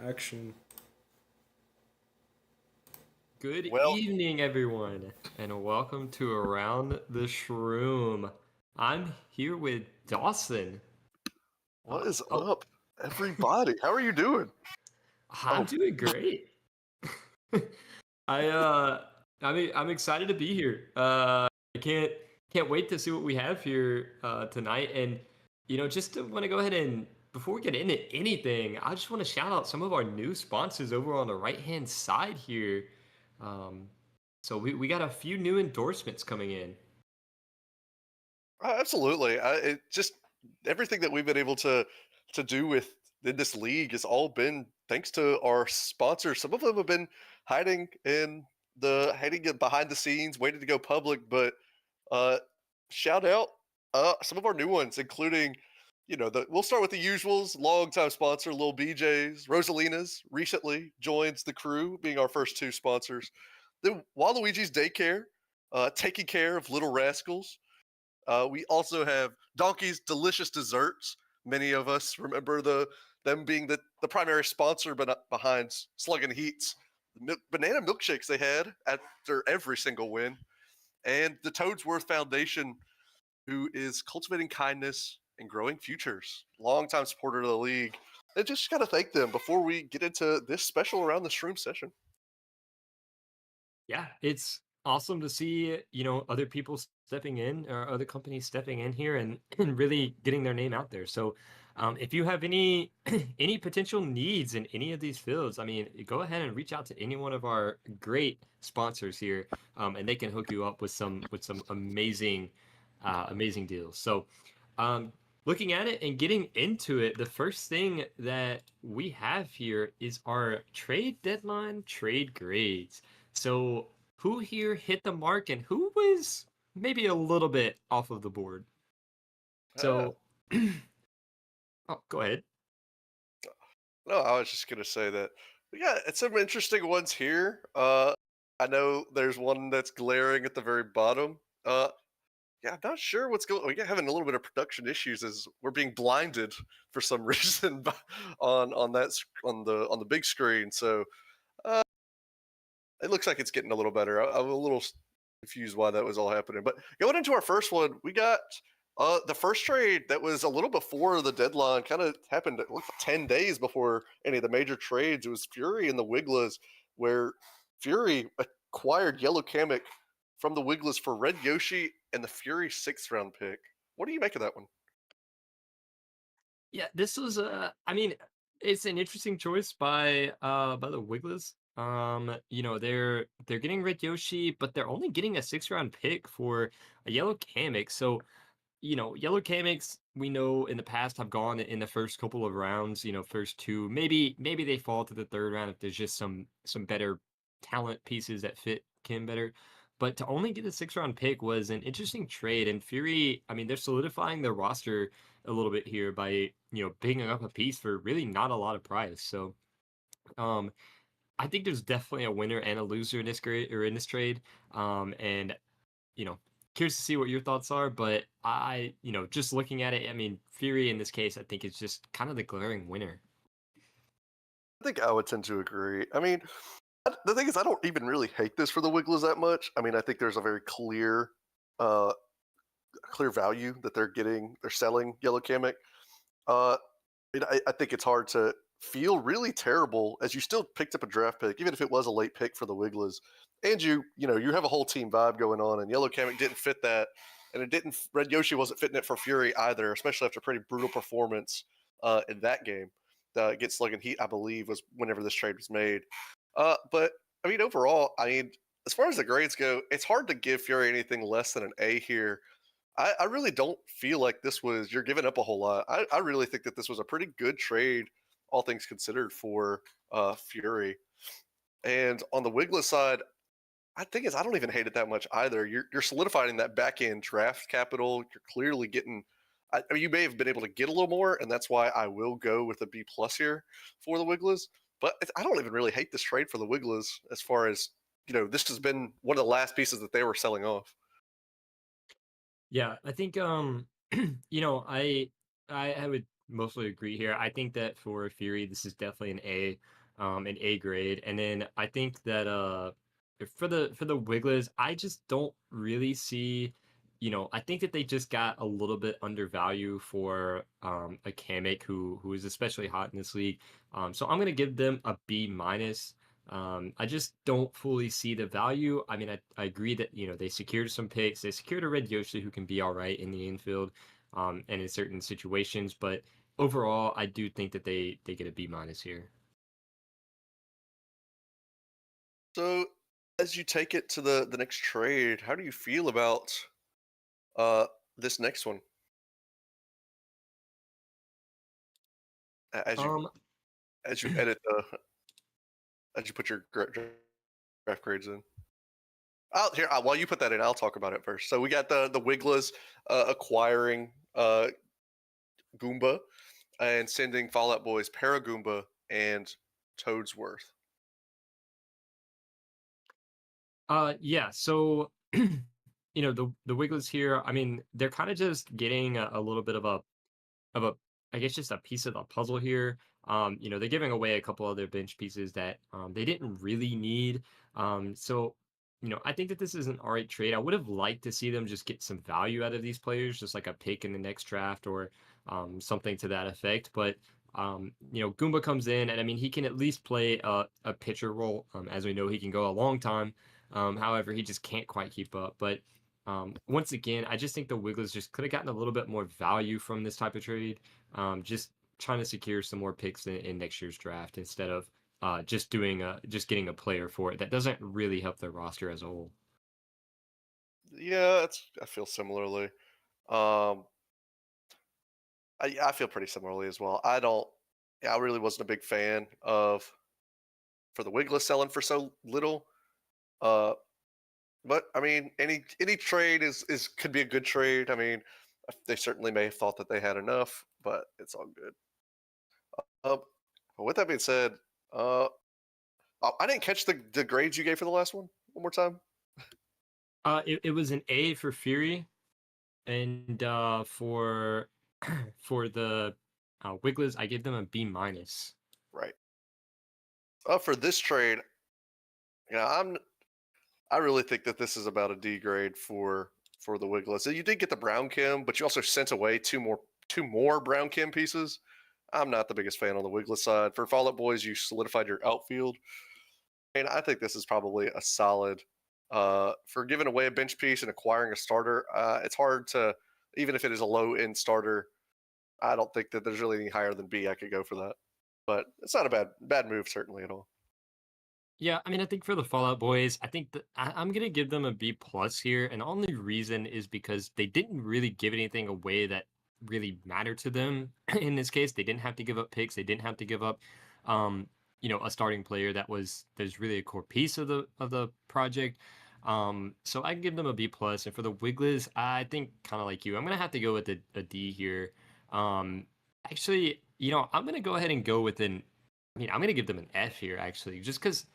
Action. Good Well, evening, everyone, and welcome to Around the Shroom. I'm here with Dawson. what is Oh, up, everybody? How are you doing? I'm Oh, doing great. I I'm excited to be here. I can't wait to see what we have here tonight. And just to want to go ahead and before we get into anything, I just want to shout out some of our new sponsors over on the right hand side here. Um, so we got a few new endorsements coming in. absolutely. It just everything that we've been able to do with in this league has all been thanks to our sponsors. Some of them have been hiding it behind the scenes, waiting to go public. But uh, shout out some of our new ones, including we'll start with the usuals. Longtime sponsor Lil BJ's, Rosalina's recently joined the crew, being our first two sponsors. Then Waluigi's Daycare, taking care of little rascals. We also have Donkey's Delicious Desserts. Many of us remember them being the primary sponsor, but behind Slug and Heat's banana milkshakes they had after every single win, and the Toadsworth Foundation, who is cultivating kindness and growing futures. Longtime supporter of the league. And just got to thank them before we get into this special Around the Shroom session. Yeah, it's awesome to see, other people stepping in or other companies stepping in here and, and really getting their name out there. So, if you have any any potential needs in any of these fields, I mean, go ahead and reach out to any one of our great sponsors here, and they can hook you up with some amazing, amazing deals. So, um, looking at it and getting into it, the first thing that we have here is our trade deadline trade grades. So, who here hit the mark and who was maybe a little bit off of the board? Ah, So, oh, go ahead. no, I was just gonna say that we got some interesting ones here. I know there's one that's glaring at the very bottom. Yeah, I'm not sure what's going. We're having a little bit of production issues as we're being blinded for some reason on the big screen. So uh, it looks like it's getting a little better. I'm a little confused why that was all happening. But going into our first one, we got the first trade that was a little before the deadline. Kind of happened like 10 days before any of the major trades. It was Fury and the Wigglers, where Fury acquired Yellow Kamek from the Wigglers for Red Yoshi and the Fury 6th round pick. What do you make of that one? Yeah, this was I mean, it's an interesting choice by the Wigglers. They're getting Red Yoshi, but they're only getting a 6th round pick for a yellow Kamek. So yellow Kameks we know in the past have gone in the first couple of rounds, first two. Maybe they fall to the third round if there's just some better talent pieces that fit Kim better. But to only get a 6th round pick was an interesting trade. And Fury, I mean, they're solidifying their roster a little bit here by, picking up a piece for really not a lot of price. So um I think there's definitely a winner and a loser in this grade or in this trade. And you know, curious to see what your thoughts are, but just looking at it, I mean, Fury in this case, I think is just kind of the glaring winner. I think I would tend to agree. I mean, the thing is, I don't even really hate this for the Wigglers that much. I mean, I think there's a very uh, clear value that they're selling Yellow Kamek. Uh, I think it's hard to feel really terrible as you still picked up a draft pick, even if it was a late pick for the Wigglers, and you have a whole team vibe going on, and Yellow Kamek didn't fit that, and it didn't. Red Yoshi wasn't fitting it for Fury either, especially after a pretty brutal performance in that game. Against Slug and Heat, I believe, was whenever this trade was made. But I mean, overall, I mean, as far as the grades go, it's hard to give Fury anything less than an A here. I really don't feel like you're giving up a whole lot. I really think that this was a pretty good trade, all things considered, for Fury. And on the Wiggless side, I don't even hate it that much either. You're solidifying that back end draft capital. You're clearly getting. I mean, you may have been able to get a little more, and that's why I will go with a B plus here for the Wigglers. But I don't even really hate this trade for the Wigglers as far as this has been one of the last pieces that they were selling off. Yeah, I think you know, I would mostly agree here. I think that for Fury, this is definitely an A grade. And then I think that for the Wigglers, I just don't really see, I think that they just got a little bit undervalued for a Kamek who is especially hot in this league. So I'm gonna give them a B minus. I just don't fully see the value. I mean, I agree that they secured some picks. They secured a Red Yoshi who can be all right in the infield, and in certain situations, but overall, I do think that they get a B minus here. So, as you take it to the next trade, how do you feel about uh this next one? As you Um, edit the as you put your draft grades in. I'll here while you put that in, I'll talk about it first. So we got the Wigglers acquiring Goomba and sending Fallout Boys Paragoomba and Toadsworth. yeah. So, the Wigglers here. I mean, they're kind of just getting a little bit of a I guess just a piece of the puzzle here. They're giving away a couple other bench pieces that they didn't really need. So I think that this is an all right trade. I would have liked to see them just get some value out of these players, just like a pick in the next draft or something to that effect. But Goomba comes in, and I mean he can at least play a pitcher role. As we know, he can go a long time. However, he just can't quite keep up. But once again, I just think the Wigglers just could have gotten a little bit more value from this type of trade. Just trying to secure some more picks in next year's draft instead of just getting a player for it that doesn't really help their roster as a whole. Yeah, I feel similarly. Um, I feel pretty similarly as well. I don't. Yeah, I really wasn't a big fan of for the Wigglers selling for so little. Uh, but I mean, any trade is could be a good trade. I mean, they certainly may have thought that they had enough, but it's all good. Um, but with that being said, uh, I didn't catch the grades you gave for the last one. One more time. It was an A for Fury, and for the Wigglers, I gave them a B minus. Right. For this trade, I really think that this is about a D grade for the Wigglers. So you did get the Brown Kim, but you also sent away two more Brown Kim pieces. I'm not the biggest fan on the Wigglers side. For Fallout Boys, you solidified your outfield, and I think this is probably a solid. For giving away a bench piece and acquiring a starter, it's hard to even if it is a low end starter. I don't think that there's really any higher than B I could go for that. But it's not a bad move certainly at all. Yeah, I mean, I think for the Fallout Boys, I think that I'm gonna give them a B plus here, and the only reason is because they didn't really give anything away that really mattered to them. In this case, they didn't have to give up picks, they didn't have to give up, a starting player that's really a core piece of the project. So I give them a B plus, and for the Wigglers, I think kind of like you, I'm gonna have to go with a D here. Actually, I'm gonna go ahead and go with an. I mean, I'm gonna give them an F here, actually, just because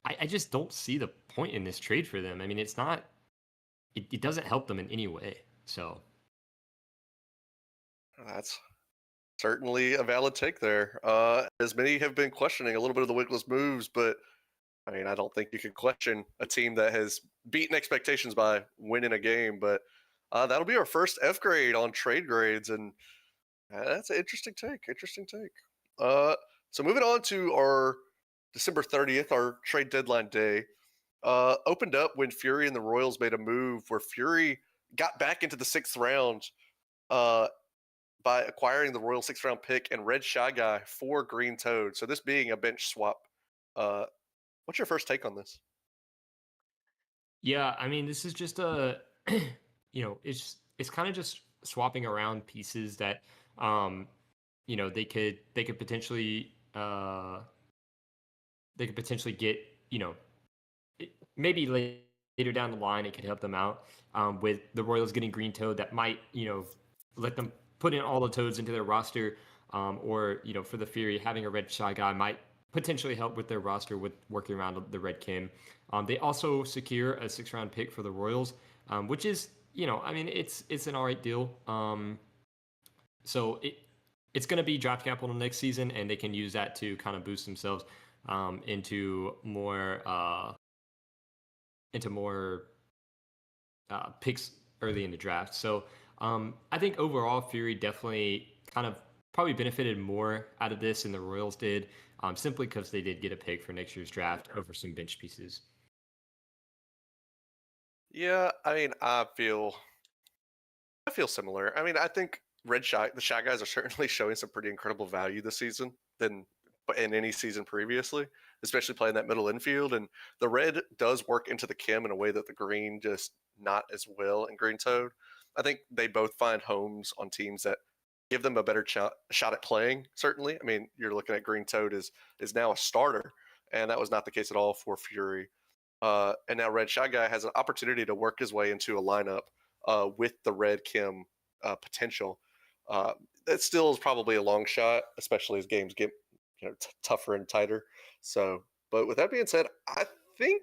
I just don't see the point in this trade for them. I mean, it's not, it doesn't help them in any way. So, That's certainly a valid take there. As many have been questioning a little bit of the Wigglers moves, but I mean, I don't think you can question a team that has beaten expectations by winning a game. But that'll be our first F grade on trade grades, and that's an interesting take. Interesting take. Uh, so moving on to our December 30th, our trade deadline day, opened up when Fury and the Royals made a move where Fury got back into the sixth round uh, by acquiring the Royal sixth round pick and Red Shy Guy for Green Toad. So this being a bench swap. Uh, what's your first take on this? yeah, I mean, this is just a, it's kind of just swapping around pieces that, um, they could potentially, they could potentially get, you know, maybe later down the line, it could help them out with the Royals getting Green Toad that might, let them put in all the Toads into their roster. Or, for the Fury, having a Red Shy Guy might potentially help with their roster with working around the Red Kim. They also secure a 6th round pick for the Royals, which is, I mean, it's an all right deal. So it's going to be draft capital next season, and they can use that to kind of boost themselves into more picks early in the draft. So I think overall, Fury definitely kind of probably benefited more out of this than the Royals did, simply because they did get a pick for next year's draft over some bench pieces. Yeah, I mean, I feel similar. I mean, I think the Shy Guys are certainly showing some pretty incredible value this season than in any season previously, especially playing that middle infield. And the red does work into the Kim in a way that the green just not as well in Green Toad. I think they both find homes on teams that give them a better shot at playing. Certainly, I mean, you're looking at Green Toad is now a starter, and that was not the case at all for Fury. And now Red Shy Guy has an opportunity to work his way into a lineup with the Red Kim potential. That still is probably a long shot, especially as games get tougher and tighter. So, but with that being said, think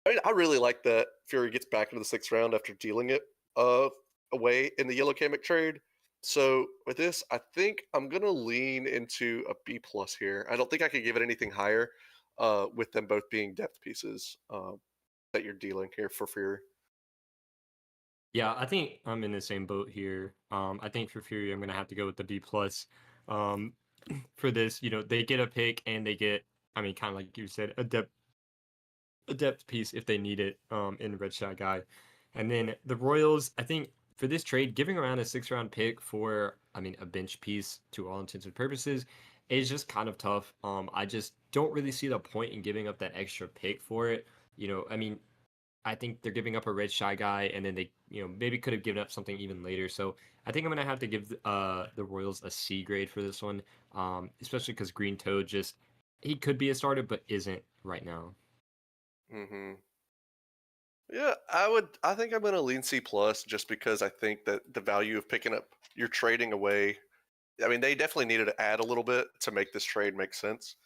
I really like that Fury gets back into the sixth round after dealing it uh, away in the Yellow Kamek trade. So with this, I think I'm gonna lean into a B plus here. I don't think I could give it anything higher, with them both being depth pieces that you're dealing here for Fury. Yeah, I think I'm in the same boat here. I think for Fury, I'm gonna have to go with the B plus. Um, for this, they get a pick and they get, I mean, kind of like you said, a depth piece if they need it in Red Shot Guy. And then the Royals, I think for this trade, giving around a 6 round pick for, I mean, a bench piece to all intents and purposes is just kind of tough. I just don't really see the point in giving up that extra pick for it. I mean, I think they're giving up a Red Shy Guy, and then they, maybe could have given up something even later. So I think I'm gonna have to give the Royals a C grade for this one, especially because Green Toad just he could be a starter but isn't right now. Hmm. Yeah, I would. I think I'm going to lean C plus just because I think that the value of picking up, you're trading away. I mean, they definitely needed to add a little bit to make this trade make sense.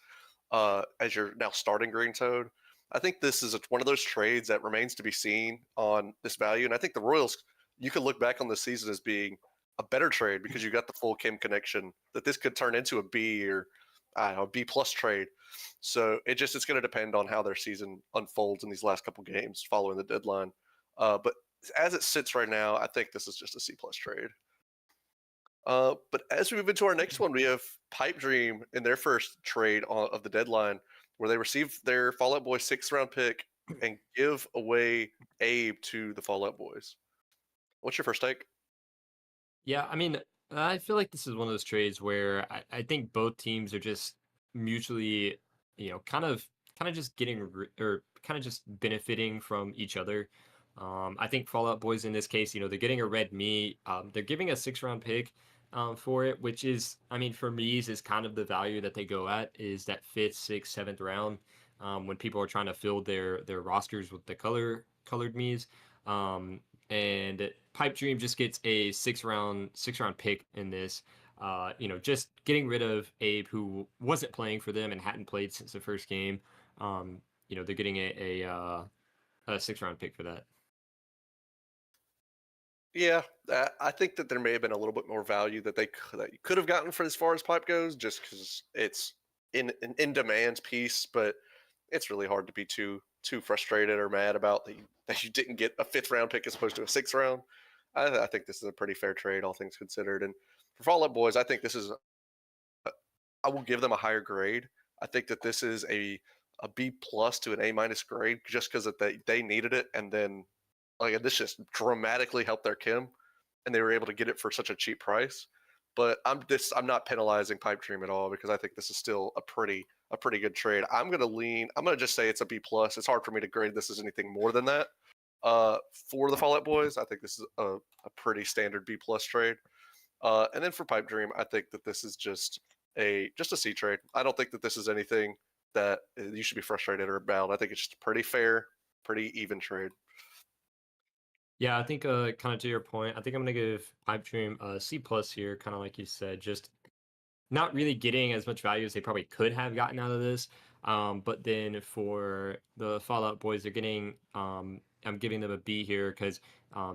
As you're now starting Green Toad, I think this is one of those trades that remains to be seen on this value. And I think the Royals, you could look back on the season as being a better trade because you got the full Kim connection. That this could turn into a B or I don't know, a B plus trade. So it's going to depend on how their season unfolds in these last couple games following the deadline. But as it sits right now, I think this is just a C plus trade. But as we move into our next one, we have Pipe Dream in their first trade of the deadline, where they receive their Fallout Boy sixth round pick and give away Abe to the Fallout Boys. What's your first take? Yeah, I mean, I feel like this is one of those trades where I think both teams are just mutually, kind of just or kind of just benefiting from each other. I think Fallout Boys in this case, they're getting a red meat. They're giving a 6 round pick for it, which is, I mean, for me is kind of the value that they go at is that fifth, sixth, seventh round when people are trying to fill their rosters with the colored me's. And Pipe Dream just gets a 6 round pick in this. Just getting rid of Abe, who wasn't playing for them and hadn't played since the first game. They're getting a 6 round pick for that. Yeah, I think that there may have been a little bit more value that you could have gotten for as far as pipe goes, just because it's in demand piece. But it's really hard to be too frustrated or mad about that you didn't get a fifth round pick as opposed to a sixth round. I think this is a pretty fair trade, all things considered. And for Fallout Boys, I think this is I will give them a higher grade. I think that this is a B plus to an A minus grade just because they needed it, and then like this just dramatically helped their Kim, and they were able to get it for such a cheap price. But I'm not penalizing Pipe Dream at all because I think this is still a pretty good trade. I'm gonna just say it's a B plus. It's hard for me to grade this as anything more than that. For the Fallout Boys, I think this is a pretty standard B plus trade. And then for Pipe Dream, I think that this is just a C trade. I don't think that this is anything that you should be frustrated or about. I think it's just a pretty fair, pretty even trade. Yeah, I think kind of to your point, I think I'm gonna give Pipe Dream a C plus here, kind of like you said, just not really getting as much value as they probably could have gotten out of this. But then for the Fallout Boys, they're getting I'm giving them a B here because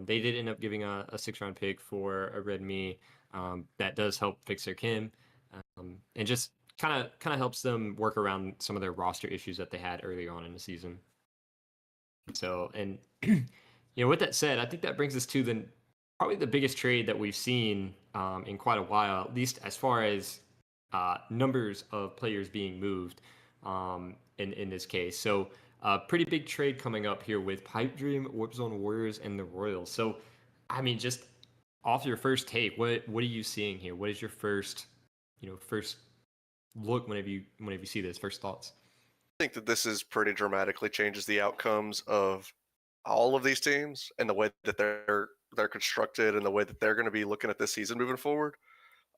they did end up giving a 6 round pick for a Red Me. that does help fix their chem, and just kind of helps them work around some of their roster issues that they had early on in the season. So, and with that said, I think that brings us to the probably the biggest trade that we've seen in quite a while, at least as far as numbers of players being moved in this case. So, pretty big trade coming up here with Pipe Dream, Warp Zone Warriors, and the Royals. So, I mean, just off your first take, what are you seeing here? What is your first look whenever you see this? First thoughts? I think that this is pretty dramatically changes the outcomes of all of these teams and the way that they're constructed and the way that they're going to be looking at this season moving forward.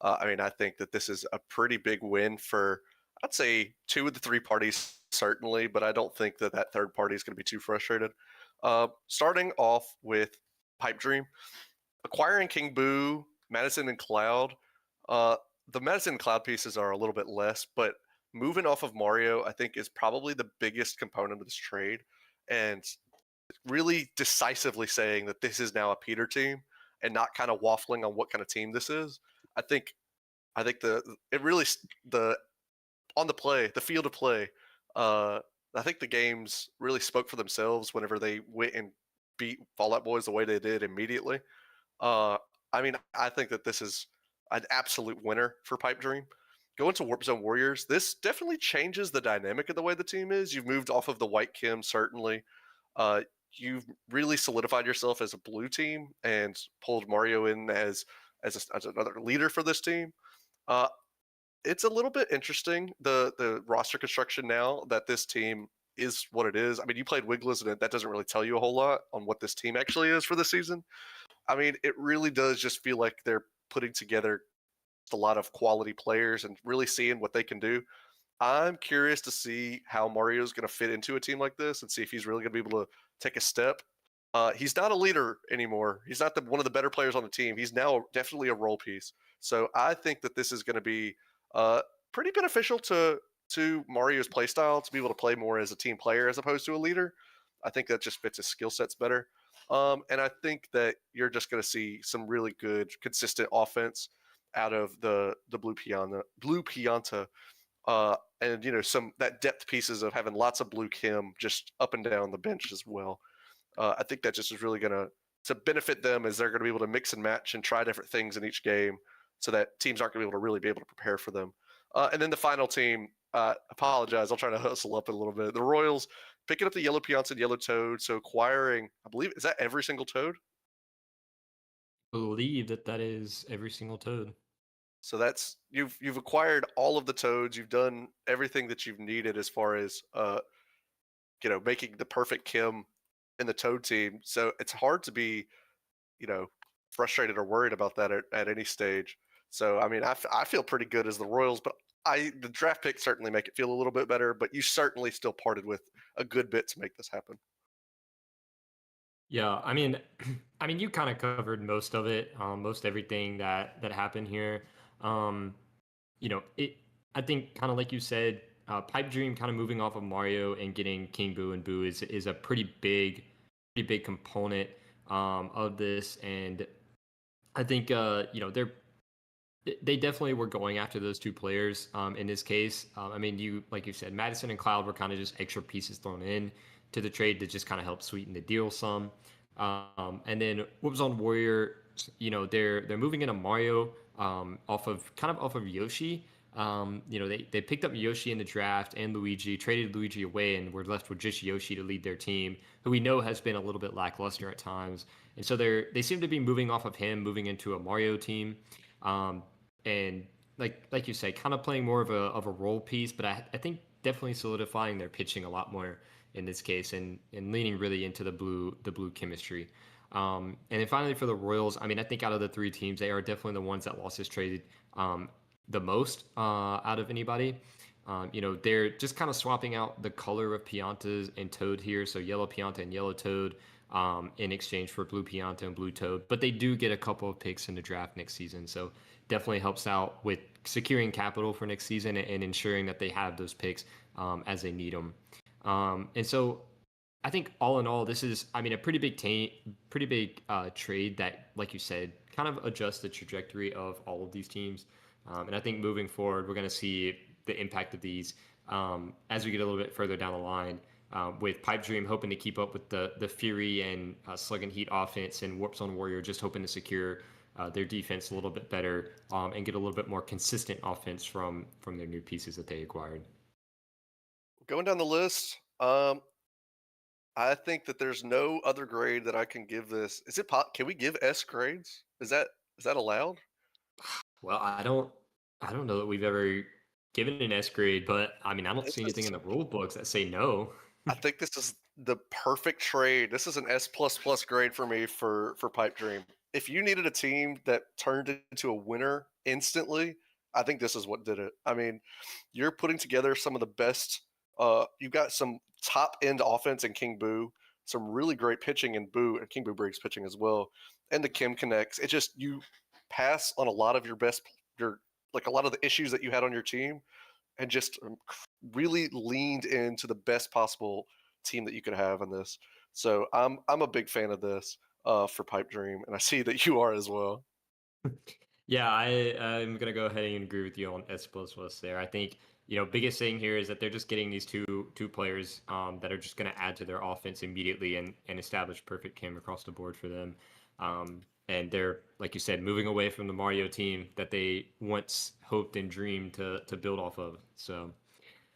I mean, I think that this is a pretty big win for, I'd say, two of the three parties, certainly, but I don't think that that third party is going to be too frustrated. Starting off with Pipe Dream, acquiring King Boo, Madison, and Cloud. Uh, the Madison and Cloud pieces are a little bit less, but moving off of Mario, I think, is probably the biggest component of this trade. And really decisively saying that this is now a Peter team and not kind of waffling on what kind of team this is. I think the it really the on the play, the field of play. I think the games really spoke for themselves whenever they went and beat Fallout Boys the way they did immediately. Uh, I mean, I think that this is an absolute winner for Pipe Dream. Going to Warp Zone Warriors, this definitely changes the dynamic of the way the team is. You've moved off of the white Kim, certainly. Uh, you've really solidified yourself as a blue team and pulled Mario in as another leader for this team. Uh, it's a little bit interesting the roster construction now that this team is what it is. I mean, you played Wigglers, and that doesn't really tell you a whole lot on what this team actually is for the season. I mean, it really does just feel like they're putting together a lot of quality players and really seeing what they can do. I'm curious to see how Mario's going to fit into a team like this and see if he's really going to be able to take a step. He's not a leader anymore. He's not one of the better players on the team. He's now definitely a role piece. So I think that this is going to be uh, pretty beneficial to Mario's playstyle to be able to play more as a team player as opposed to a leader. I think that just fits his skill sets better. And I think that you're just going to see some really good, consistent offense out of the Blue Pianta, and some that depth pieces of having lots of Blue Kim just up and down the bench as well. I think that just is really going to benefit them as they're going to be able to mix and match and try different things in each game, so that teams aren't going to be able to really be able to prepare for them. And then the final team, apologize, I'll try to hustle up a little bit. The Royals picking up the Yellow Pianta and Yellow Toad, so acquiring, I believe, is that every single Toad? Believe that is every single Toad. So that's you've acquired all of the Toads. You've done everything that you've needed as far as making the perfect Kim in the Toad team. So it's hard to be you know frustrated or worried about that at any stage. So I mean, I feel pretty good as the Royals, but the draft pick certainly make it feel a little bit better. But you certainly still parted with a good bit to make this happen. Yeah, I mean, I mean, you kind of covered most of it, most everything that happened here. Um, it. I think kind of like you said, Pipe Dream kind of moving off of Mario and getting King Boo and Boo is a pretty big component of this, and I think they definitely were going after those two players in this case. I mean, like you said, Madison and Cloud were kind of just extra pieces thrown in to the trade to just kind of help sweeten the deal some. And then what was on Warrior, they're moving into Mario off of Yoshi. They picked up Yoshi in the draft and Luigi, traded Luigi away, and were left with just Yoshi to lead their team, who we know has been a little bit lackluster at times. And so they seem to be moving off of him, moving into a Mario team. Um, and like you say, kind of playing more of a role piece, but I think definitely solidifying their pitching a lot more in this case, and leaning really into the blue chemistry. And then finally for the Royals, I mean, I think out of the three teams, they are definitely the ones that lost this trade the most out of anybody. They're just kind of swapping out the color of Piantas and Toad here, so yellow Pianta and yellow Toad, in exchange for blue Pianta and blue Toad. But they do get a couple of picks in the draft next season, so definitely helps out with securing capital for next season and ensuring that they have those picks as they need them. And so I think all in all, this is, I mean, a pretty big trade that, like you said, kind of adjust the trajectory of all of these teams. And I think moving forward, we're going to see the impact of these as we get a little bit further down the line. With Pipe Dream hoping to keep up with the Fury and Slug and Heat offense, and Warp Zone Warrior just hoping to secure their defense a little bit better and get a little bit more consistent offense from their new pieces that they acquired. Going down the list, I think that there's no other grade that I can give this. Can we give S grades? Is that allowed? Well, I don't know that we've ever given an S grade, but I mean I don't This see anything is in the rule books that say no. I think this is the perfect trade. This is an S plus plus grade for me for Pipe Dream. If you needed a team that turned into a winner instantly, I think this is what did it. I mean, you're putting together some of the best. You've got some top end offense in King Boo, some really great pitching in Boo and King Boo Briggs pitching as well, and the Kim connects. It just you pass on a lot of your like a lot of the issues that you had on your team and just really leaned into the best possible team that you could have in this. So I'm a big fan of this for Pipe Dream, and I see that you are as well. Yeah, I'm gonna go ahead and agree with you on S plus plus there. I think biggest thing here is that they're just getting these two players that are just gonna add to their offense immediately and establish perfect chem across the board for them. And they're like you said, moving away from the Mario team that they once hoped and dreamed to build off of. So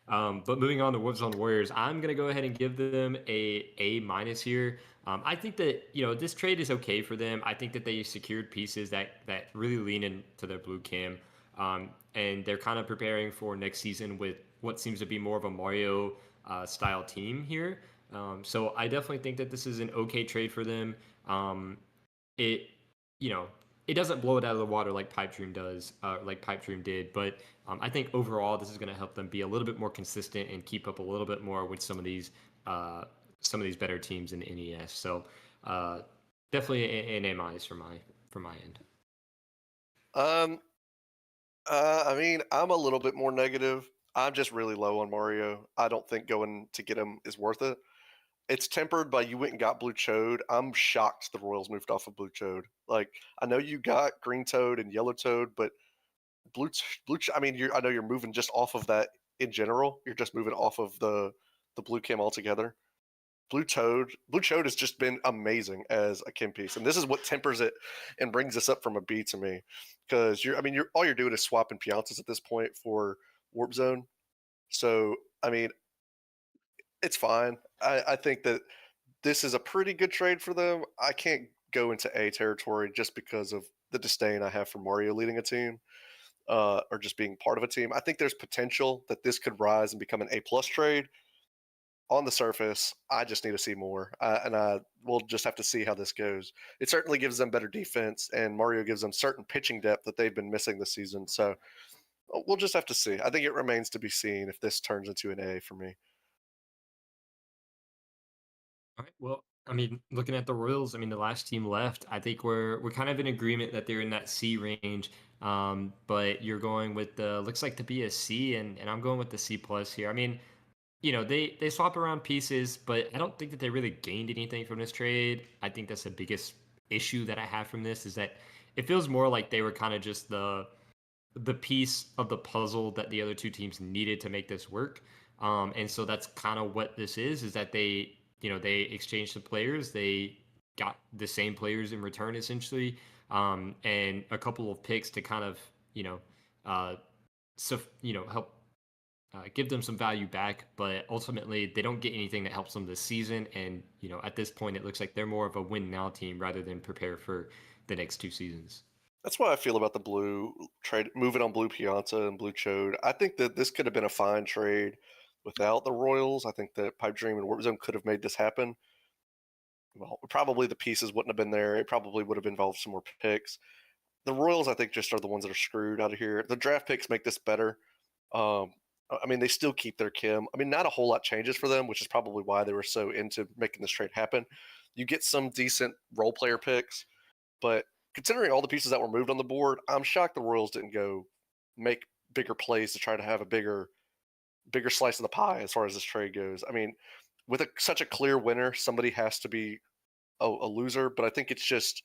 but moving on to Wolves on Warriors, I'm gonna go ahead and give them A minus here. I think that this trade is okay for them. I think that they secured pieces that really lean into their blue cam, and they're kind of preparing for next season with what seems to be more of a Mario style team here. So I definitely think that this is an okay trade for them. It you know it doesn't blow it out of the water like Pipe Dream does, like Pipe Dream did, but I think overall this is going to help them be a little bit more consistent and keep up a little bit more with uh, some of these better teams in the NES. So uh, definitely an A minus for my end. Um, I mean, I'm a little bit more negative. I'm just really low on Mario. I don't think going to get him is worth it. It's tempered by you went and got Blue Chode. I'm shocked the Royals moved off of Blue Chode. Like, I know you got Green Toad and Yellow Toad, but I mean, I know you're moving just off of that in general. You're just moving off of the Blue Chem altogether. Blue Chode has just been amazing as a Kim piece, and this is what tempers it and brings this up from a B to me, because you're all you're doing is swapping Piantas at this point for Warp Zone. So I mean, it's fine. I think that this is a pretty good trade for them. I can't go into A territory just because of the disdain I have for Mario leading a team, or just being part of a team. I think there's potential that this could rise and become an A plus trade. On the surface, I just need to see more, and I will just have to see how this goes. It certainly gives them better defense, and Mario gives them certain pitching depth that they've been missing this season. So we'll just have to see. I think it remains to be seen if this turns into an A for me. All right. Well, I mean, looking at the Royals, I mean, the last team left, I think we're kind of in agreement that they're in that C range. But you're going with the looks like to be a C, and I'm going with the C plus here. I mean, they swap around pieces, but I don't think that they really gained anything from this trade. I think that's the biggest issue that I have from this is that it feels more like they were kind of just the piece of the puzzle that the other two teams needed to make this work. And so that's kind of what this is that they exchanged the players. They got the same players in return essentially, and a couple of picks to kind of, uh, so, help give them some value back, but ultimately they don't get anything that helps them this season. And at this point, it looks like they're more of a win now team rather than prepare for the next two seasons. That's what I feel about the blue trade, moving on Blue Pianta and Blue Chode. I think that this could have been a fine trade without the Royals. I think that Pipe Dream and Warp Zone could have made this happen. Well, probably the pieces wouldn't have been there. It probably would have involved some more picks. The Royals, I think, just are the ones that are screwed out of here. The draft picks make this better. I mean, they still keep their Kim. I mean, not a whole lot changes for them, which is probably why they were so into making this trade happen. You get some decent role player picks, but considering all the pieces that were moved on the board, I'm shocked the Royals didn't go make bigger plays to try to have a bigger slice of the pie as far as this trade goes. I mean, with such a clear winner, somebody has to be a loser, but I think it's just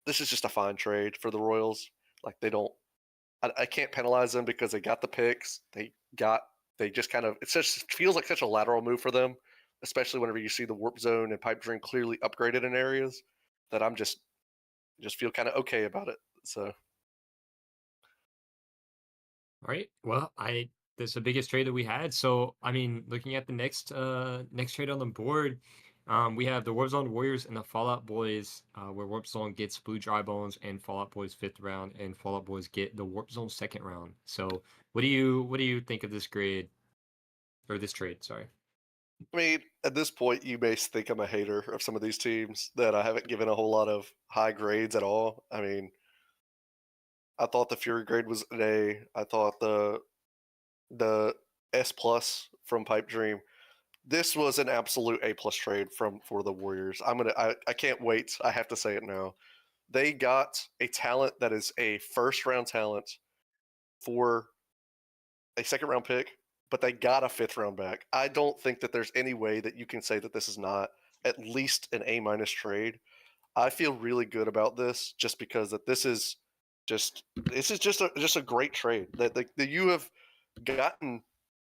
this is just a fine trade for the Royals. Like they don't, I can't penalize them because they got the picks. They just kind of, it just feels like such a lateral move for them, especially whenever you see the warp zone and pipe dream clearly upgraded in areas that I'm just feel kind of okay about it. So All right. Well, I that's the biggest trade that we had. So I mean, looking at the next trade on the board, we have the Warzone Warriors and the Fallout Boys, where Warp Zone gets Blue Dry Bones and Fallout Boys fifth round, and Fallout Boys get the Warp Zone second round. So what do you think of this grade or this trade? Sorry. I mean, at this point, you may think I'm a hater of some of these teams that I haven't given a whole lot of high grades at all. I mean, I thought the Fury grade was an A. I thought the S plus from Pipe Dream. This was an absolute A plus trade from for the Warriors. I can't wait. I have to say it now. They got a talent that is a first round talent for a second round pick, but they got a fifth round back. I don't think that there's any way that you can say that this is not at least an A minus trade. I feel really good about this just because that this is just a great trade that you have gotten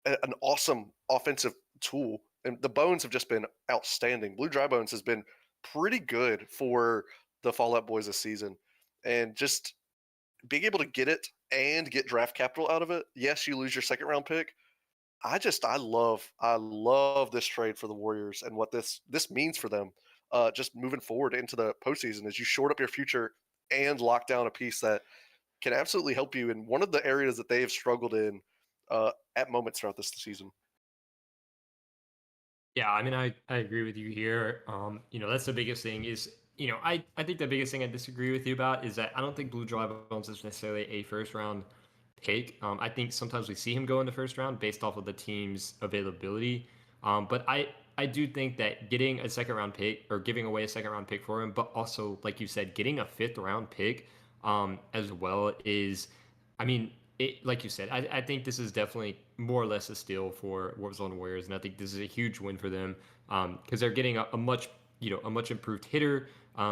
an awesome offensive tool, and the bones have just been outstanding. Blue Dry Bones has been pretty good for the Fallout Boys this season, and just being able to get it and get draft capital out of it. Yes, you lose your second round pick. I love this trade for the Warriors and what this means for them. Just moving forward into the postseason as you short up your future and lock down a piece that can absolutely help you in one of the areas that they have struggled in at moments throughout this season. Yeah, I mean, I agree with you here. That's the biggest thing is, I think the biggest thing I disagree with you about is that I don't think Blue Dry Bones is necessarily a first round pick. I think sometimes we see him go in the first round based off of the team's availability. But I do think that getting a second round pick or giving away a second round pick for him, but also like you said, getting a fifth round pick as well is, I mean, like you said, I think this is definitely more or less a steal for Warzone Warriors, and I think this is a huge win for them because they're getting a much a much improved hitter.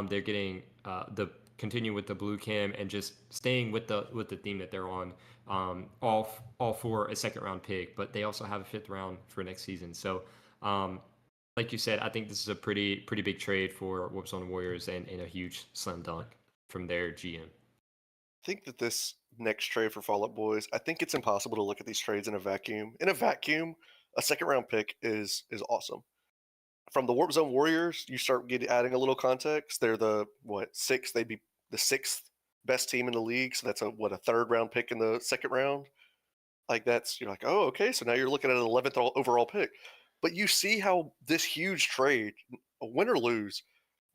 They're getting the continue with the blue cam and just staying with the theme that they're on. All for a second round pick, but they also have a fifth round for next season. So, like you said, I think this is a pretty big trade for Warzone Warriors and a huge slam dunk from their GM. Think that this next trade for Fallout Boys, I think it's impossible to look at these trades in a vacuum. In a vacuum, a second round pick is awesome. From the Warp Zone Warriors, you start adding a little context. They're the what sixth? They'd be the sixth best team in the league. So that's a third round pick in the second round. Like that's you're like, oh, okay. So now you're looking at an 11th overall pick. But you see how this huge trade, win or lose,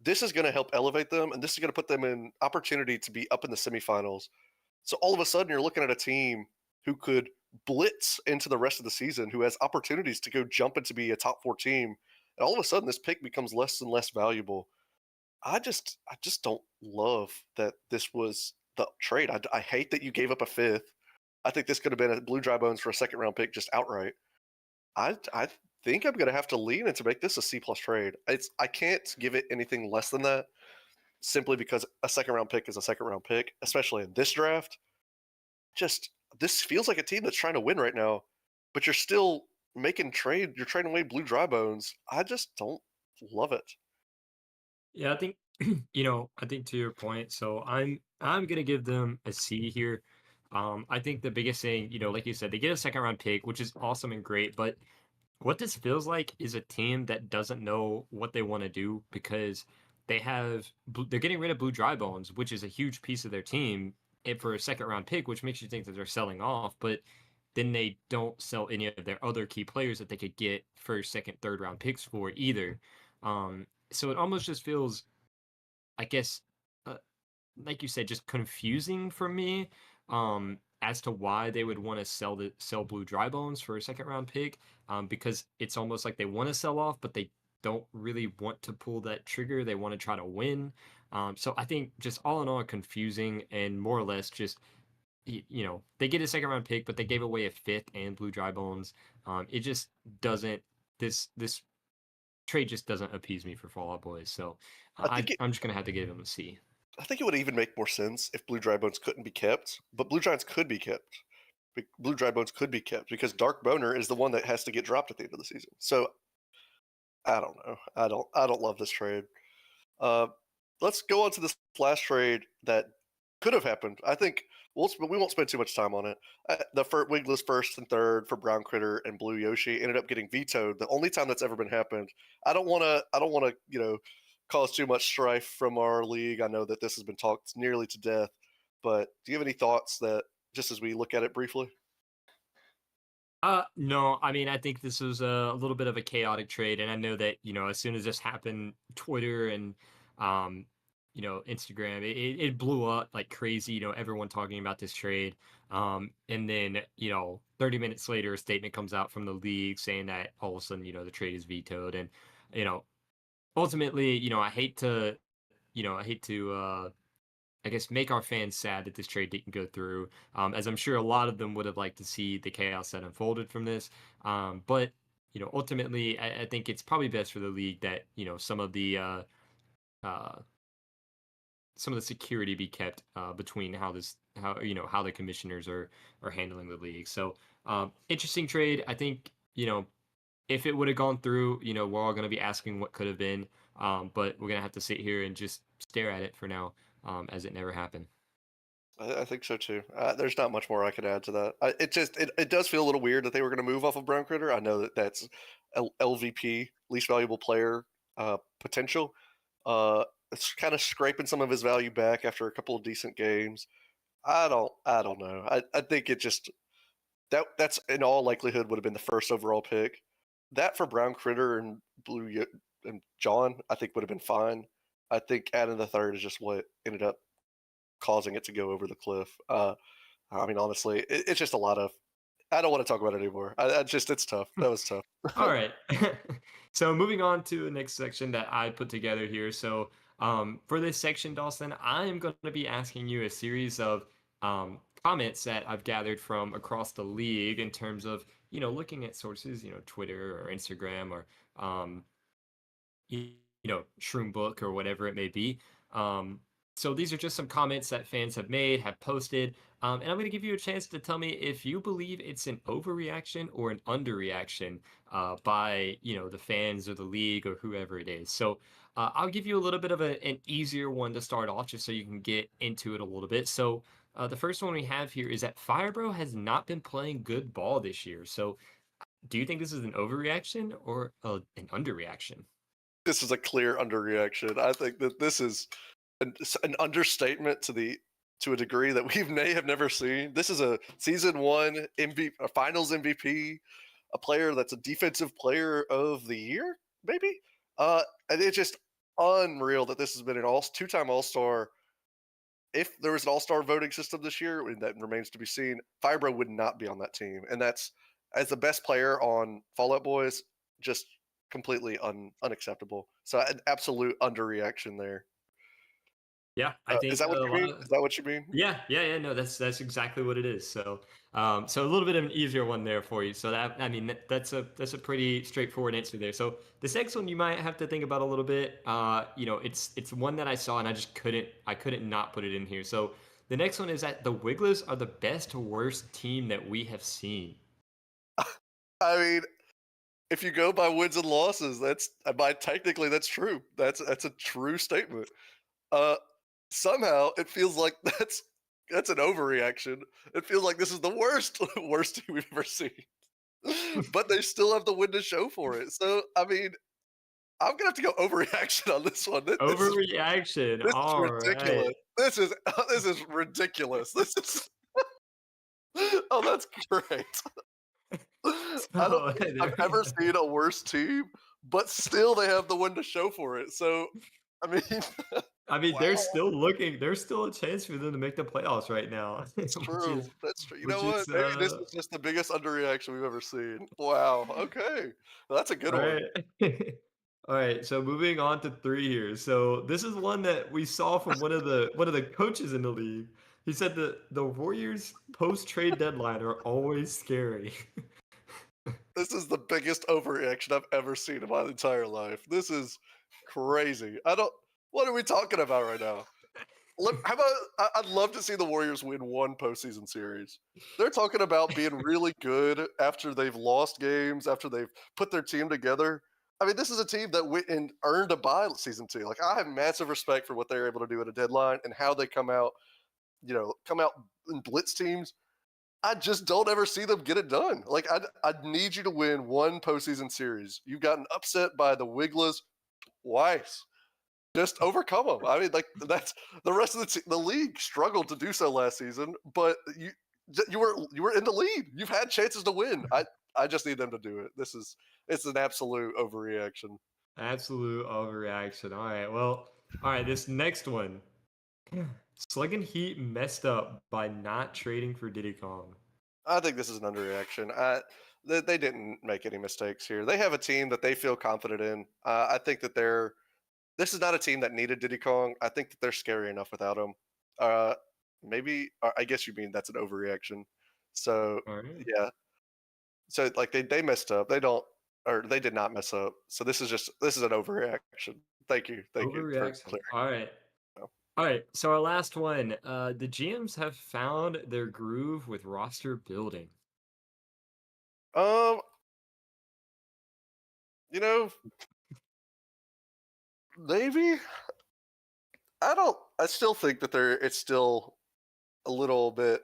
this is going to help elevate them, and this is going to put them in opportunity to be up in the semifinals. So all of a sudden, you're looking at a team who could blitz into the rest of the season, who has opportunities to go jump into be a top four team, and all of a sudden, this pick becomes less and less valuable. I just don't love that this was the trade. I hate that you gave up a fifth. I think this could have been a blue dry bones for a second round pick just outright. I think I'm gonna have to lean into make this a C plus trade. I can't give it anything less than that simply because a second round pick is a second round pick, especially in this draft. Just this feels like a team that's trying to win right now, but you're still making trade. You're trading away blue dry bones. I just don't love it. Yeah, I think I think to your point, so I'm gonna give them a C here. I think the biggest thing, like you said, they get a second round pick, which is awesome and great, but what this feels like is a team that doesn't know what they want to do because they're getting rid of Blue Dry Bones, which is a huge piece of their team, and for a second round pick, which makes you think that they're selling off, but then they don't sell any of their other key players that they could get first, second, third round picks for either. So it almost just feels, I guess, uh, like you said, just confusing for me as to why they would want to sell Blue Dry Bones for a second round pick because it's almost like they want to sell off, but they don't really want to pull that trigger. They want to try to win. So I think just all in all, confusing and more or less just they get a second round pick, but they gave away a fifth and Blue Dry Bones. It just doesn't this trade just doesn't appease me for Fallout Boys. So I think it I'm just gonna have to give them a C. I think it would even make more sense if Blue Dry Bones couldn't be kept, but Blue Giants could be kept. Blue Dry Bones could be kept because Dark Boner is the one that has to get dropped at the end of the season. So I don't know. I don't love this trade. Uh, let's go on to this last trade that could have happened. I think we won't spend too much time on it. The Wiggles first and third for Brown Critter and Blue Yoshi ended up getting vetoed. The only time that's ever been happened. I don't want to. I don't want to. Cause too much strife from our league. I know that this has been talked nearly to death, but do you have any thoughts that just as we look at it briefly? No, I mean, I think this was a little bit of a chaotic trade, and I know that as soon as this happened, Twitter and um, Instagram, it blew up like crazy. Everyone talking about this trade, and then 30 minutes later, a statement comes out from the league saying that all of a sudden, the trade is vetoed, and you know, ultimately, I hate to I guess make our fans sad that this trade didn't go through, as I'm sure a lot of them would have liked to see the chaos that unfolded from this. But ultimately, I think it's probably best for the league that uh, some of the security be kept between how the commissioners are handling the league. So interesting trade. I think if it would have gone through, we're all going to be asking what could have been. But we're going to have to sit here and just stare at it for now, as it never happened. I think so too. There's not much more I could add to that. It does feel a little weird that they were going to move off of Brown Critter. I know that that's LVP, least valuable player potential. It's kind of scraping some of his value back after a couple of decent games. I don't know. I think it just that's in all likelihood would have been the first overall pick. That for Brown Critter and and John, I think would have been fine. I think adding the third is just what ended up causing it to go over the cliff. I mean, honestly, it's just a lot of. I don't want to talk about it anymore. It's tough. That was tough. All right. So moving on to the next section that I put together here. So for this section, Dawson, I'm going to be asking you a series of comments that I've gathered from across the league in terms of looking at sources, Twitter or Instagram or um, you Shroom book or whatever it may be. Um, so these are just some comments that fans have made, have posted, and I'm going to give you a chance to tell me if you believe it's an overreaction or an underreaction by the fans or the league or whoever it is. So I'll give you a little bit of an easier one to start off, just so you can get into it a little bit. So the first one we have here is that Firebro has not been playing good ball this year. So do you think this is an overreaction or an underreaction? This is a clear underreaction. I think that this is an understatement to a degree that we may have never seen. This is a season one MVP, a finals MVP, a player that's a defensive player of the year, maybe. And it's just unreal that this has been an two-time All Star. If there was an All Star voting system this year, and that remains to be seen, Fibro would not be on that team, and that's as the best player on Fallout Boys, just completely unacceptable. So an absolute underreaction there. Yeah, I Is think that what a you lot mean? of Is that what you mean? yeah, yeah, yeah. No, that's exactly what it is. So, so a little bit of an easier one there for you. So that I mean that's a pretty straightforward answer there. So this next one you might have to think about a little bit. It's one that I saw and I couldn't not put it in here. So the next one is that the Wigglers are the best worst team that we have seen. I mean, if you go by wins and losses, that's by technically that's true. That's a true statement. Uh, somehow it feels like that's an overreaction. It feels like this is the worst worst team we've ever seen. But they still have the win to show for it. So I mean, I'm gonna have to go overreaction on this one. Overreaction. This is All right. ridiculous. This is ridiculous. This is oh, that's great. I don't So think I've ever seen a worse team, but still they have the win to show for it. So I mean, I mean, wow, there's still a chance for them to make the playoffs right now, that's which true. is That's true. You know which what? is Maybe this is just the biggest underreaction we've ever seen. Wow. Okay, well, that's a good all one. right. All right, so moving on to 3 here. So this is one that we saw from one of the coaches in the league. He said that the Warriors post-trade deadline are always scary. This is the biggest overreaction I've ever seen in my entire life. This is crazy. I don't. What are we talking about right now? How about I'd love to see the Warriors win one postseason series. They're talking about being really good after they've lost games, after they've put their team together. I mean, this is a team that went and earned a bye season two. Like, I have massive respect for what they're able to do at a deadline and how they come out, come out in blitz teams. I just don't ever see them get it done. Like, I need you to win one postseason series. You've gotten upset by the Wigglers twice. Just overcome them. I mean, like that's the rest of the league struggled to do so last season, but you were in the lead. You've had chances to win. I just need them to do it. It's an absolute overreaction. Absolute overreaction. All right. Well, all right. This next one. Slug and Heat messed up by not trading for Diddy Kong. I think this is an underreaction. They didn't make any mistakes here. They have a team that they feel confident in. I think that they're. This is not a team that needed Diddy Kong. I think that they're scary enough without him. Uh, maybe I guess you mean that's an overreaction. So All right. yeah, so like they messed up. They don't or they did not mess up. So this is an overreaction. Thank you for Overreaction. clearing. All right. Up. All right. So our last one. The GMs have found their groove with roster building. Um, you know, maybe I don't. I still think that they're. It's still a little bit.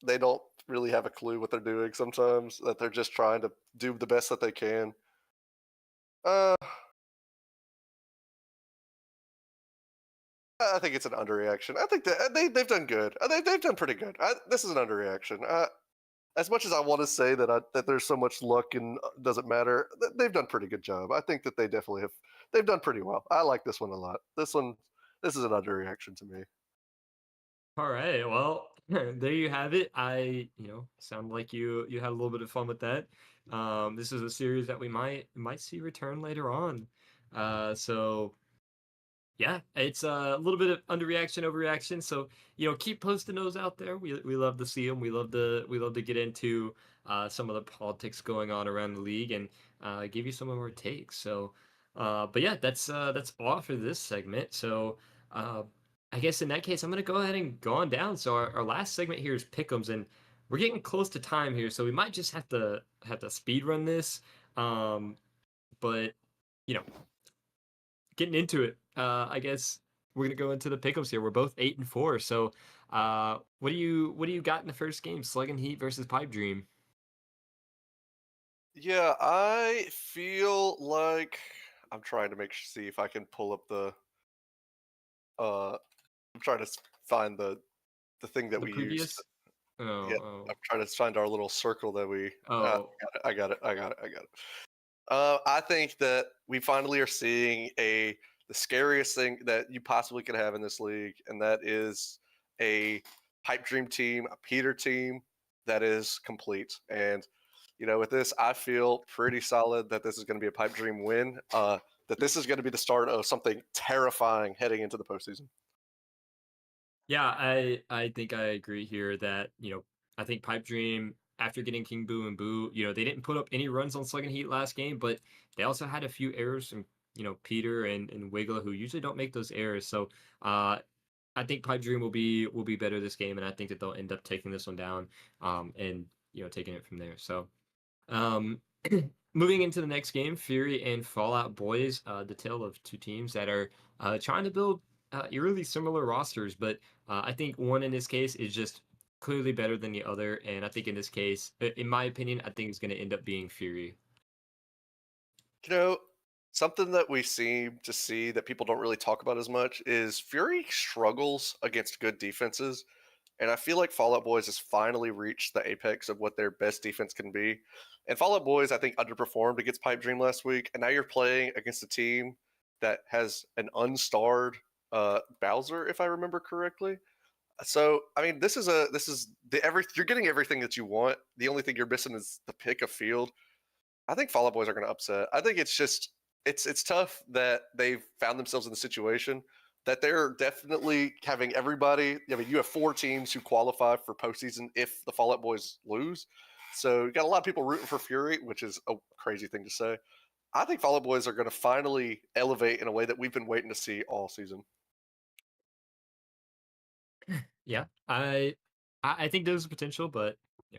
They don't really have a clue what they're doing. Sometimes that they're just trying to do the best that they can. Uh, I think it's an underreaction. I think that they've done good. They've done pretty good. This is an underreaction. As much as I want to say that there's so much luck and doesn't matter, they've done a pretty good job. I think that they definitely have. They've done pretty well. I like this one a lot. This is an underreaction to me. All right. Well, there you have it. Sound like you had a little bit of fun with that. This is a series that we might see return later on. So yeah, it's a little bit of underreaction, overreaction. So keep posting those out there. We love to see them. We love to get into some of the politics going on around the league and give you some of our takes. So, but yeah, that's all for this segment. So, uh, I guess in that case, I'm gonna go ahead and go on down. So our last segment here is pick'ems, and we're getting close to time here, so we might just have to speed run this. But you know getting into it. I guess we're gonna go into the pick'ems here. We're both 8-4. So, what do you got in the first game? Slug and Heat versus Pipe Dream. Yeah, I feel like I'm trying to see if I can pull up the. I'm trying to find the thing that The we used. previous. Yeah, Oh, I'm trying to find our little circle that we. oh, oh. I got it. I got it. I got it. I think that we finally are seeing the scariest thing that you possibly could have in this league, and that is a pipe dream team, a Peter team that is complete. And with this, I feel pretty solid that this is going to be a pipe dream win. That this is going to be the start of something terrifying heading into the postseason. Yeah, I think I agree here that, I think Pipe Dream, after getting King Boo and Boo, they didn't put up any runs on Slug and Heat last game, but they also had a few errors from, Peter and Wiggler, who usually don't make those errors. So I think Pipe Dream will be better this game, and I think that they'll end up taking this one down, and taking it from there. So um, moving into the next game, Fury and Fallout Boys, the tale of two teams that are trying to build eerily similar rosters, but I think one in this case is just clearly better than the other, and I think in this case, in my opinion, I think it's going to end up being Fury. You know, something that we seem to see that people don't really talk about as much is Fury struggles against good defenses. And I feel like Fallout Boys has finally reached the apex of what their best defense can be. And Fallout Boys, I think, underperformed against Pipe Dream last week. And now you're playing against a team that has an unstarred Bowser, if I remember correctly. So, I mean, this is you're getting everything that you want. The only thing you're missing is the pick of field. I think Fall Out Boys are going to upset. I think it's tough that they've found themselves in the situation that they're definitely having everybody. I mean, you have four teams who qualify for postseason if the Fall Out Boys lose. So you got a lot of people rooting for Fury, which is a crazy thing to say. I think Fall Out Boys are going to finally elevate in a way that we've been waiting to see all season. Yeah, I think there's potential, but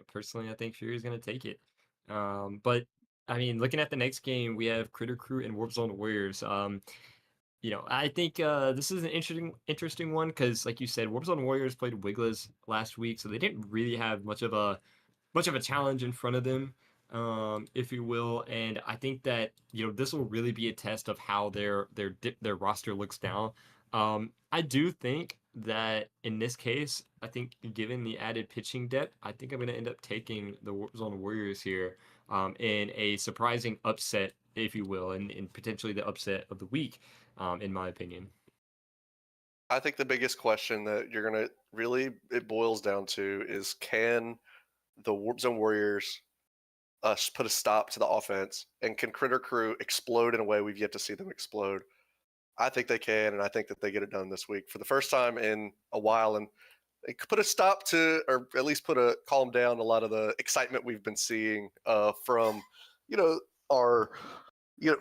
personally, I think Fury's gonna take it. But I mean, looking at the next game, we have Critter Crew and Warp Zone Warriors. I think this is an interesting one because, like you said, Warp Zone Warriors played Wigglers last week, so they didn't really have much of a challenge in front of them, if you will. And I think that this will really be a test of how their roster looks now. I do think that in this case, I think given the added pitching depth, I think I'm going to end up taking the Zone Warriors here, in a surprising upset, if you will, and potentially the upset of the week, in my opinion. I think the biggest question that you're gonna really it boils down to is can the Warp Zone Warriors put a stop to the offense, and can Critter Crew explode in a way we've yet to see them explode? I think they can, and I think that they get it done this week for the first time in a while, and they could put a stop to, or at least put a calm down a lot of the excitement we've been seeing from, you know, our.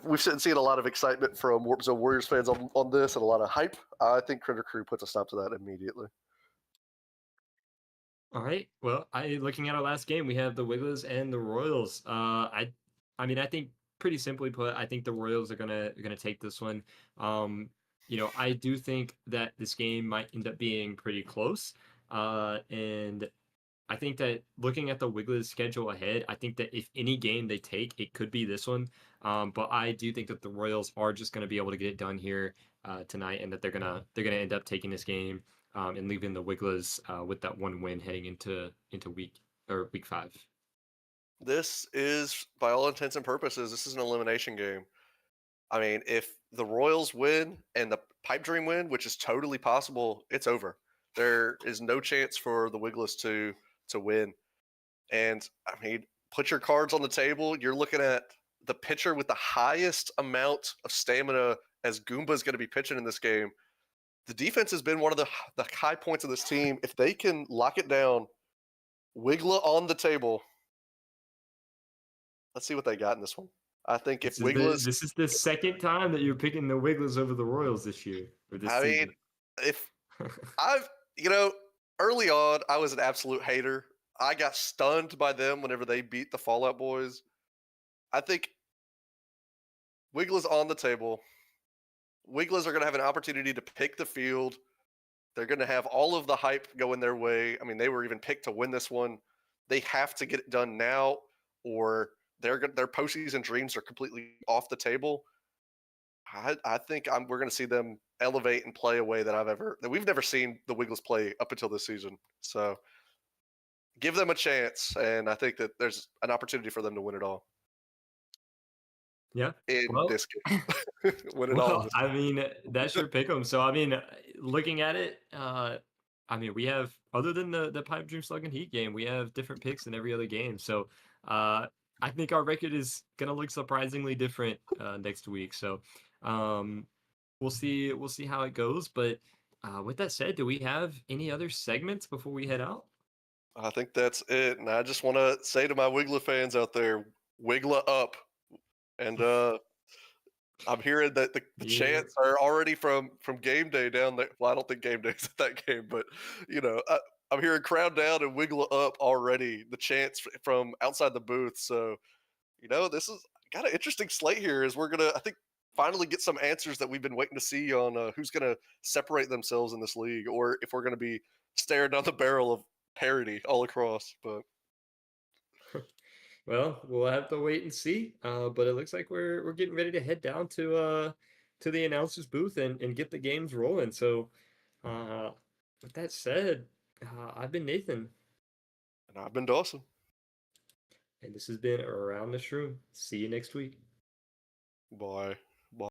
We've seen a lot of excitement from Warp Zone Warriors fans on this and a lot of hype. I think Critter Crew puts a stop to that immediately. All right. Well, looking at our last game, we have the Wigglers and the Royals. I mean, I think pretty simply put, I think the Royals are gonna take this one. I do think that this game might end up being pretty close. And I think that looking at the Wigglers schedule ahead, I think that if any game they take, it could be this one. But I do think that the Royals are just going to be able to get it done here, tonight, and that they're gonna end up taking this game, and leaving the Wigglers, with that one win heading into week 5. This is, by all intents and purposes, this is an elimination game. I mean, if the Royals win and the Pipe Dream win, which is totally possible, it's over. There is no chance for the Wigglers to win. And I mean, put your cards on the table. You're looking at the pitcher with the highest amount of stamina as Goomba is going to be pitching in this game. The defense has been one of the high points of this team. If they can lock it down, Wiggler on the table. Let's see what they got in this one. I think if Wigglers, This is the second time that you're picking the Wigglers over the Royals this year or this I mean, season. if I've, you know, early on, I was an absolute hater. I got stunned by them whenever they beat the Fallout Boys. I think Wigglers on the table. Wigglers are going to have an opportunity to pick the field. They're going to have all of the hype going their way. I mean, they were even picked to win this one. They have to get it done now, or their postseason dreams are completely off the table. I think we're going to see them elevate and play a way that we've never seen the Wigglers play up until this season. So give them a chance, and I think that there's an opportunity for them to win it all Yeah. in Well, this game. Win it all in well, this. I mean, that's your pick 'em. So, I mean, looking at it, I mean, we have, other than the Pipe Dream Slug and Heat game, we have different picks in every other game. So, uh, I think our record is gonna look surprisingly different, next week. So, um, we'll see how it goes. But, with that said, do we have any other segments before we head out? I think that's it, and I just want to say to my Wiggler fans out there, Wiggler up, and I'm hearing that the Yeah. chants are already from game day down there. Well, I don't think game day's at that game, but I'm hearing crowd down and wiggle up already. The chants from outside the booth. So this is got an interesting slate here. As we're gonna, I think, finally get some answers that we've been waiting to see on who's gonna separate themselves in this league, or if we're gonna be staring down the barrel of parity all across. But Well, we'll have to wait and see. But it looks like we're getting ready to head down to the announcer's booth and get the games rolling. So, uh, with that said, I've been Nathan, and I've been Dawson. and this has been Around the Shroom. See you next week. Bye.